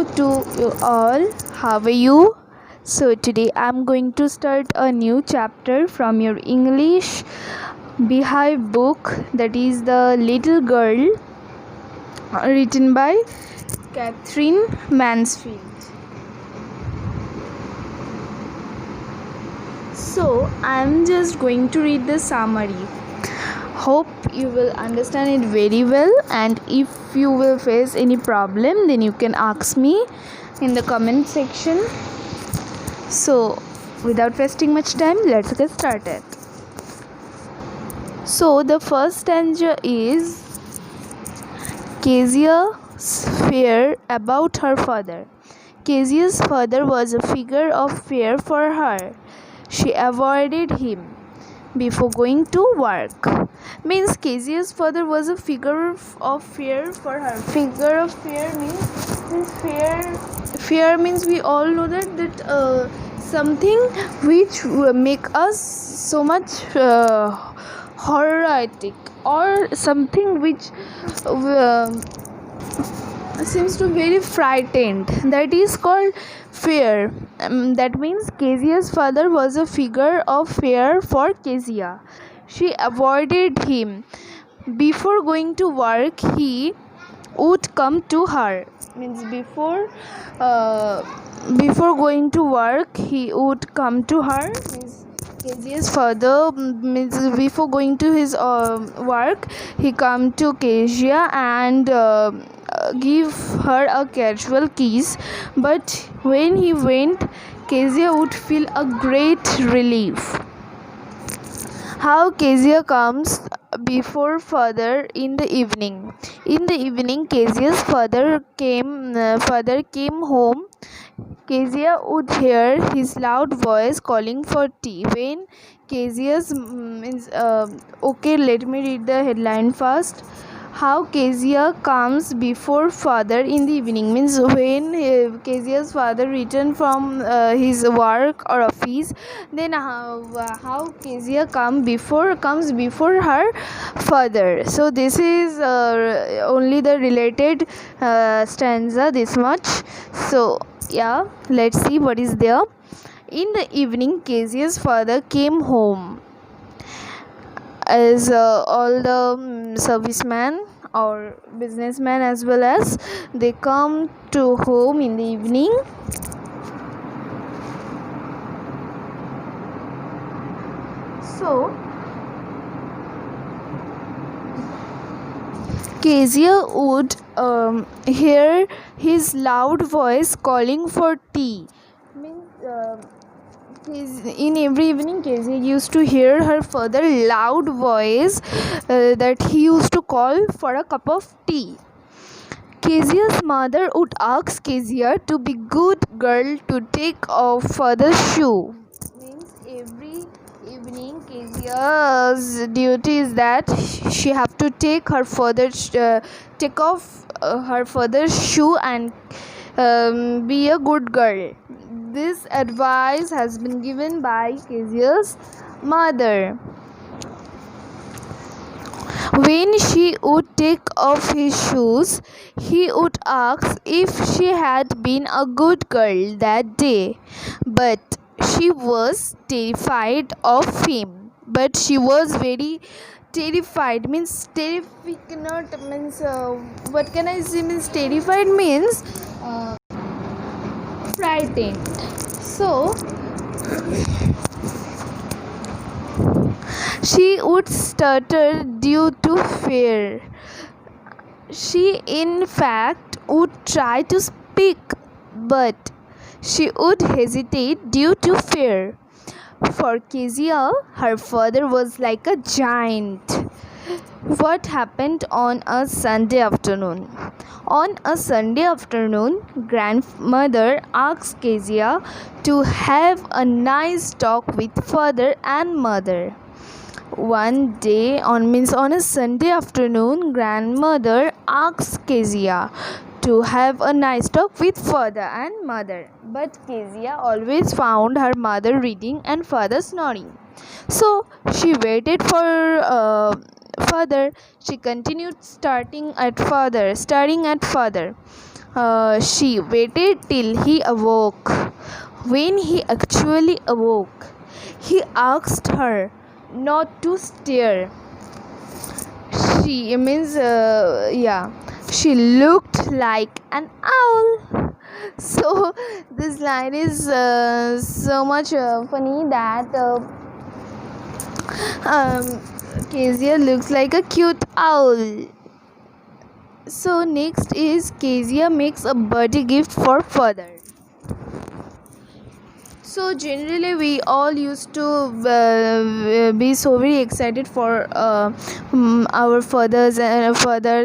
Hello to you all. How are you? So today I'm going to start a new chapter from your English Beehive book, that is The Little Girl, written by Catherine Mansfield. So I'm just going to read the summary. Hope you will understand it very well, and if you will face any problem, then you can ask me in the comment section. So without wasting much time, let's get started. So the first stanza is Kezia's fear about her father. Kezia's father was a figure of fear for her. She avoided him before going to work. Means Kezia's father was a figure of fear for her. Figure of fear means fear means we all know that something which make us so much horrific, or something which seems to be very frightened, that is called fear. That means Kezia's father was a figure of fear for Kezia. She avoided him. Before going to work, he would come to her. Means before going to work, he would come to her. Means Kezia's father, means before going to his work, he come to Kezia and give her a casual kiss. But when he went, Kezia would feel a great relief. How Kezia comes before father in the evening. In the evening, Kezia's father came home. Kezia would hear his loud voice calling for tea. When Kezia's okay, let me read the headline first. How Kezia comes before father in the evening means when Kezia's father returned from his work or office, then how Kezia comes before her father. So this is only the related stanza, this much. So yeah, let's see what is there. In the evening, Kezia's father came home. As all the servicemen or businessmen as well as they come to home in the evening. So Kezia would hear his loud voice calling for tea. In every evening, Kezia used to hear her father loud voice that he used to call for a cup of tea. Kezia's mother would ask Kezia to be good girl to take off father's shoe. Means every evening Kezia's duty is that she have to take off her father's shoe and be a good girl. This advice has been given by Kezia's mother. When she would take off his shoes, he would ask if she had been a good girl that day. But she was terrified of him. But she was very terrified. Means terrific, not means what can I say? Means terrified means frightened. So she would stutter due to fear. She in fact would try to speak, but she would hesitate due to fear. For Kezia, her father was like a giant. What happened on a Sunday afternoon? On a Sunday afternoon, grandmother asked Kezia to have a nice talk with father and mother. One day, on a Sunday afternoon, grandmother asked Kezia to have a nice talk with father and mother. But Kezia always found her mother reading and father snoring. So she waited for father. She continued staring at father. She waited till he awoke. When he actually awoke, he asked her not to stare. She looked like an owl. So this line is so much funny that Kezia looks like a cute owl. So next is Kezia makes a birthday gift for father. So generally we all used to be so very excited for our fathers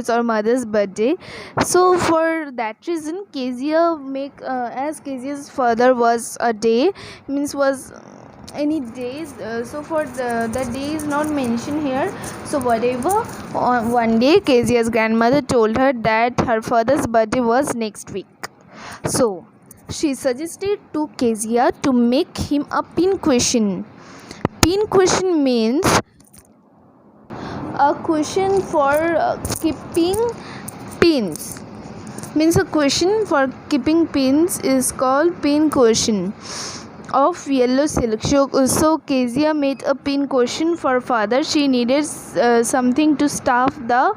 or mother's birthday. So for that reason, Kezia as Kezia's father was a day, means was any days, so for the day is not mentioned here. So whatever, on one day Kezia's grandmother told her that her father's birthday was next week. So she suggested to Kezia to make him a pin cushion. Pin cushion means a cushion for keeping pins. Means a cushion for keeping pins is called pin cushion of yellow silk. So Kezia made a pin cushion for father. She needed something to stuff the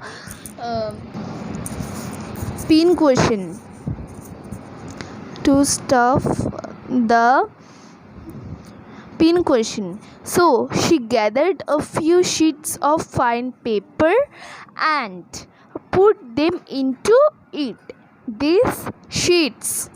pin cushion. To stuff the pin cushion. So she gathered a few sheets of fine paper and put them into it. These sheets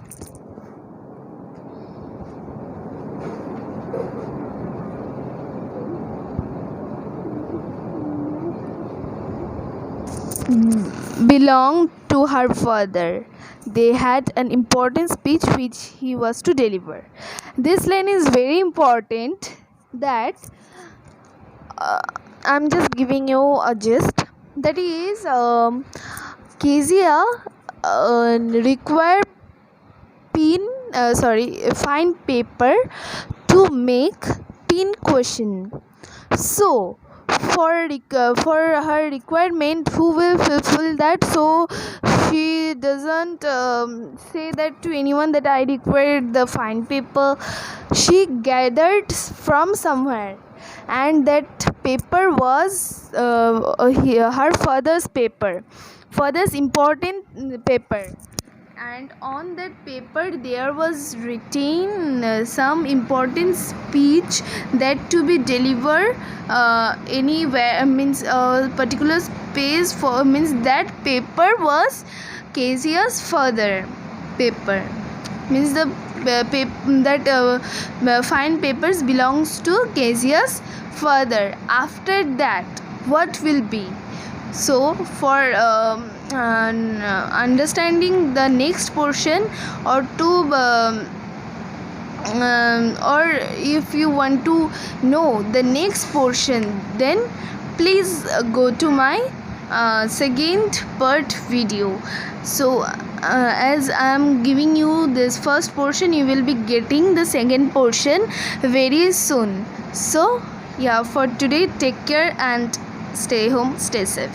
belonged to her father. They had an important speech which he was to deliver. This line is very important, that I'm just giving you a gist. That is, Kezia required fine paper to make pin cushion. So for her requirement, who will fulfill that? So she doesn't say that to anyone that I required the fine paper. She gathered from somewhere, and that paper was her father's important paper. And on that paper there was written some important speech that to be delivered anywhere, means a particular space, for means that paper was Kezia's father paper, means the fine papers belongs to Kezia's father. After that, what will be? So for understanding the next portion, or to or if you want to know the next portion, then please go to my second part video. So as I am giving you this first portion, you will be getting the second portion very soon. So yeah, for today, take care and stay home, stay safe.